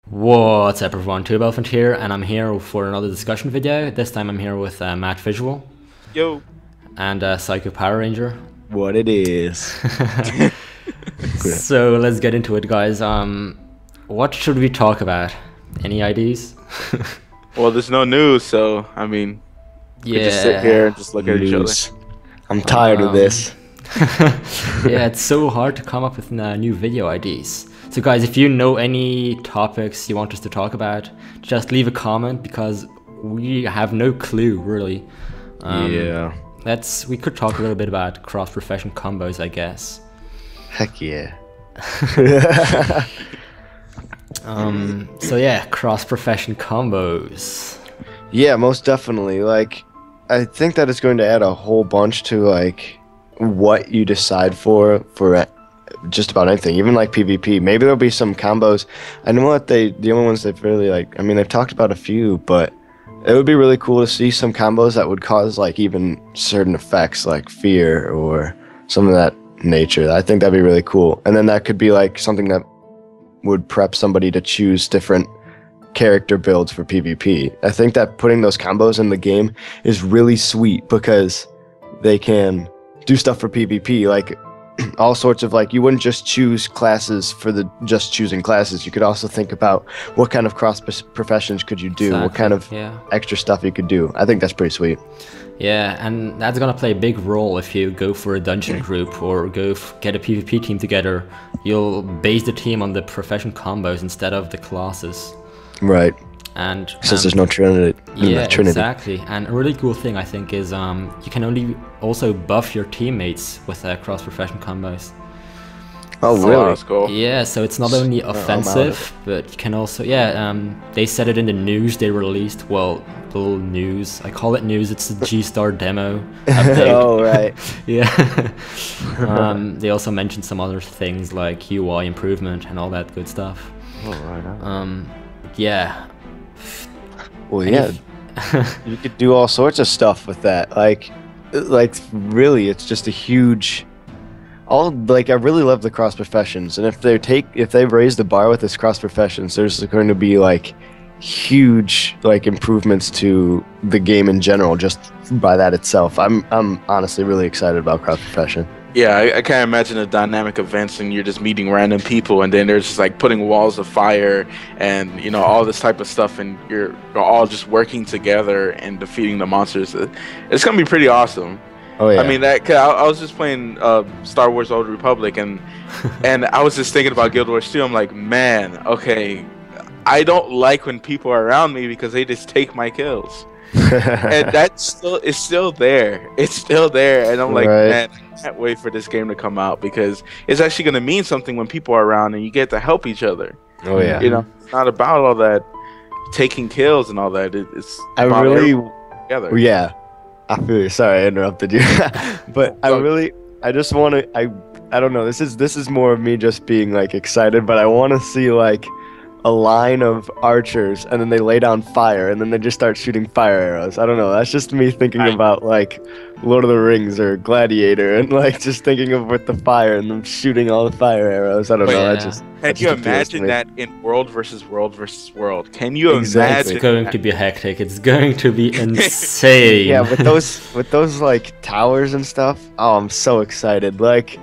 What's up everyone, TubeElephant here, and I'm here for another discussion video. This time I'm here with MattVisual. Yo. And Psychopoweranger. What it is. So let's get into it, guys. What should we talk about? Any ideas? Well, there's no news, so I mean, we just sit here and just look at each other. I'm tired of this. Yeah, it's so hard to come up with new video ideas. So guys, if you know any topics you want us to talk about, just leave a comment because we have no clue really. Yeah. We could talk a little bit about cross-profession combos, I guess. Heck yeah. So yeah, cross-profession combos. Yeah, most definitely. Like, I think that it's going to add a whole bunch to like what you decide for just about anything, even like PvP. Maybe there'll be some combos. I know that the only ones they've really like, I mean, they've talked about a few, but it would be really cool to see some combos that would cause like even certain effects like fear or some of that nature. I think that'd be really cool. And then that could be like something that would prep somebody to choose different character builds for PvP. I think that putting those combos in the game is really sweet because they can do stuff for PvP, like all sorts of, like, you wouldn't just choose classes for the just choosing classes. You could also think about what kind of cross professions could you do, what kind of extra stuff you could do. I think that's pretty sweet. Yeah, and that's gonna play a big role if you go for a dungeon group or go get a PvP team together. You'll base the team on the profession combos instead of the classes. Right. And since there's no Trinity. Yeah, exactly. And a really cool thing I think is you can only also buff your teammates with cross-profession combos. Oh, really? That's cool. Yeah, so it's not only offensive, but you can also, they said it in the news they released. Well, the little news. I call it news. It's a G-Star demo update. Oh, right. Yeah. They also mentioned some other things like UI improvement and all that good stuff. Oh, right. Yeah. Well, yeah, you could do all sorts of stuff with that. Like really, it's just a huge. I really love the cross professions, and if they've raised the bar with this cross professions, there's going to be like huge like improvements to the game in general just by that itself. I'm honestly really excited about cross profession. Yeah, I can't imagine the dynamic events and you're just meeting random people and then they're just like putting walls of fire and, you know, all this type of stuff, and you're all just working together and defeating the monsters. It's gonna be pretty awesome. Oh yeah. I mean, I was just playing Star Wars Old Republic and I was just thinking about Guild Wars 2. I'm like, man, okay, I don't like when people are around me because they just take my kills. And that's still there. It's still there, and I'm like, man, I can't wait for this game to come out because it's actually going to mean something when people are around and you get to help each other. Oh yeah. You know, it's not about all that taking kills and all that. It's about together. Yeah, I feel you. Sorry, I interrupted you, but I just want to. I don't know. This is more of me just being like excited, but I want to see like a line of archers and then they lay down fire and then they just start shooting fire arrows. I don't know, that's just me thinking about like Lord of the Rings or Gladiator and like just thinking of with the fire and them shooting all the fire arrows. I don't know, that just can you imagine that in World versus World versus World? Can you imagine? It's going to be hectic. It's going to be insane. Yeah, with those like towers and stuff. Oh, I'm so excited. Like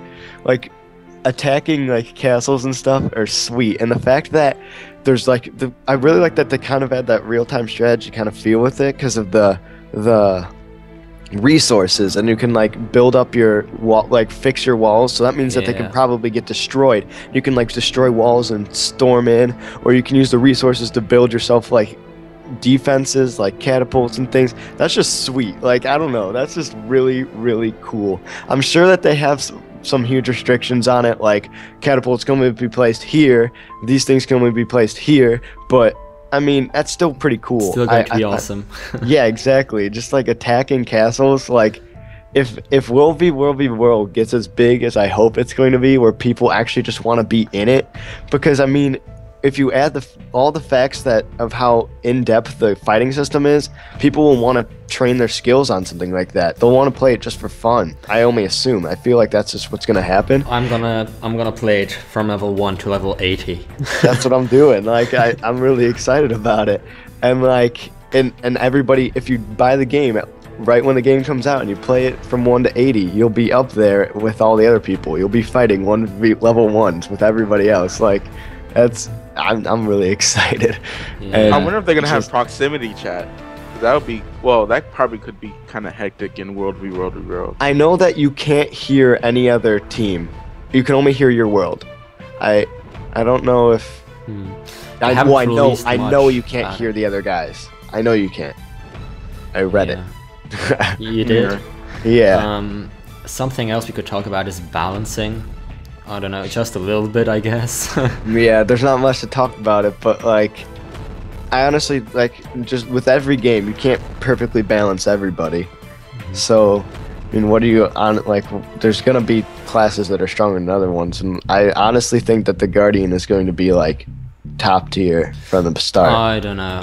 attacking like castles and stuff are sweet, and the fact that there's like I really like that they kind of had that real-time strategy kind of feel with it because of the resources, and you can like build up your wall, like fix your walls, so that means that they can probably get destroyed. You can like destroy walls and storm in, or you can use the resources to build yourself like defenses like catapults and things. That's just sweet. Like, I don't know, that's just really, really cool. I'm sure that they have some huge restrictions on it, like catapults can only be placed here, these things can only be placed here, but I mean, that's still pretty cool. Still going to be awesome. Yeah, exactly. Just like attacking castles, like if WvWvW gets as big as I hope it's going to be, where people actually just want to be in it, because I mean, if you add all the facts that of how in depth the fighting system is, people will want to train their skills on something like that. They'll want to play it just for fun. I only assume. I feel like that's just what's gonna happen. I'm gonna play it from level 1 to level 80. That's what I'm doing. Like I'm really excited about it. And like and everybody, if you buy the game right when the game comes out and you play it from 1 to 80, you'll be up there with all the other people. You'll be fighting level 1s with everybody else. Like I'm really excited. Yeah. And I wonder if they're gonna have proximity chat. That would be that probably could be kind of hectic in World v World v World. I know that you can't hear any other team. You can only hear your world. I don't know if I know you can't hear the other guys. I know you can't. I read it. You did? Yeah. Something else we could talk about is balancing. I don't know, just a little bit, I guess. Yeah, there's not much to talk about it, but like, I honestly, like, just with every game, you can't perfectly balance everybody. So, I mean, what are you on, like, there's gonna be classes that are stronger than other ones, and I honestly think that the Guardian is going to be, like, top tier from the start. I don't know.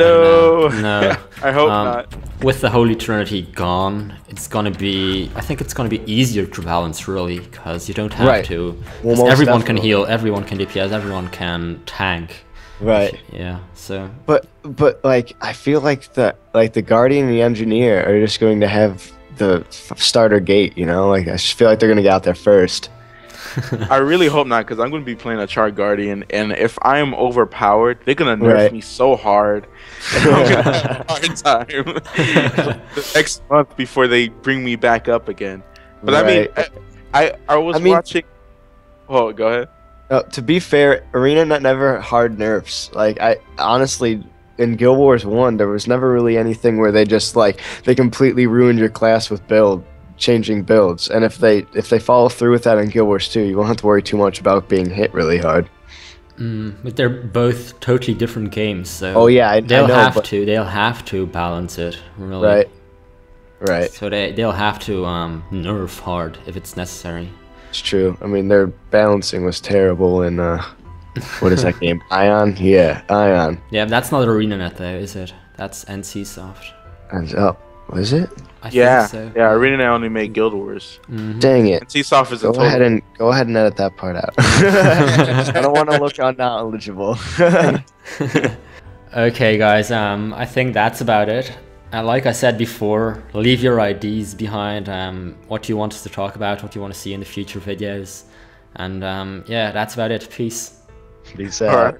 No. I hope not. With the Holy Trinity gone, it's gonna be. I think it's gonna be easier to balance, really, because you don't have to. Well, everyone can heal, everyone can DPS, everyone can tank. Right. Yeah. So. But like, I feel like the Guardian and the Engineer are just going to have the starter gate. You know, like I just feel like they're gonna get out there first. I really hope not, because I'm going to be playing a Char Guardian, and if I am overpowered, they're going to nerf me so hard, and I'm going to have a hard time the next month before they bring me back up again. But I mean, I was watching... Oh, go ahead. To be fair, ArenaNet never hard nerfs. Like, I honestly, in Guild Wars 1, there was never really anything where they just, like, they completely ruined your class with changing builds, and if they follow through with that in Guild Wars 2, you won't have to worry too much about being hit really hard. But they're both totally different games, so they'll have to balance it, really. Right. So they'll have to nerf hard if it's necessary. It's true. I mean, their balancing was terrible in what is that game? Ion? Yeah, Ion. Yeah, that's not ArenaNet though, is it? That's NCSoft. Was it? I think so. Yeah, ArenaNet only made Guild Wars. Dang it. NCSoft is go ahead and edit that part out. I don't want to look unknowledgeable. Okay, guys. I think that's about it. Like I said before, leave your IDs behind. What you want us to talk about, what you want to see in the future videos, and yeah, that's about it. Peace. Peace out.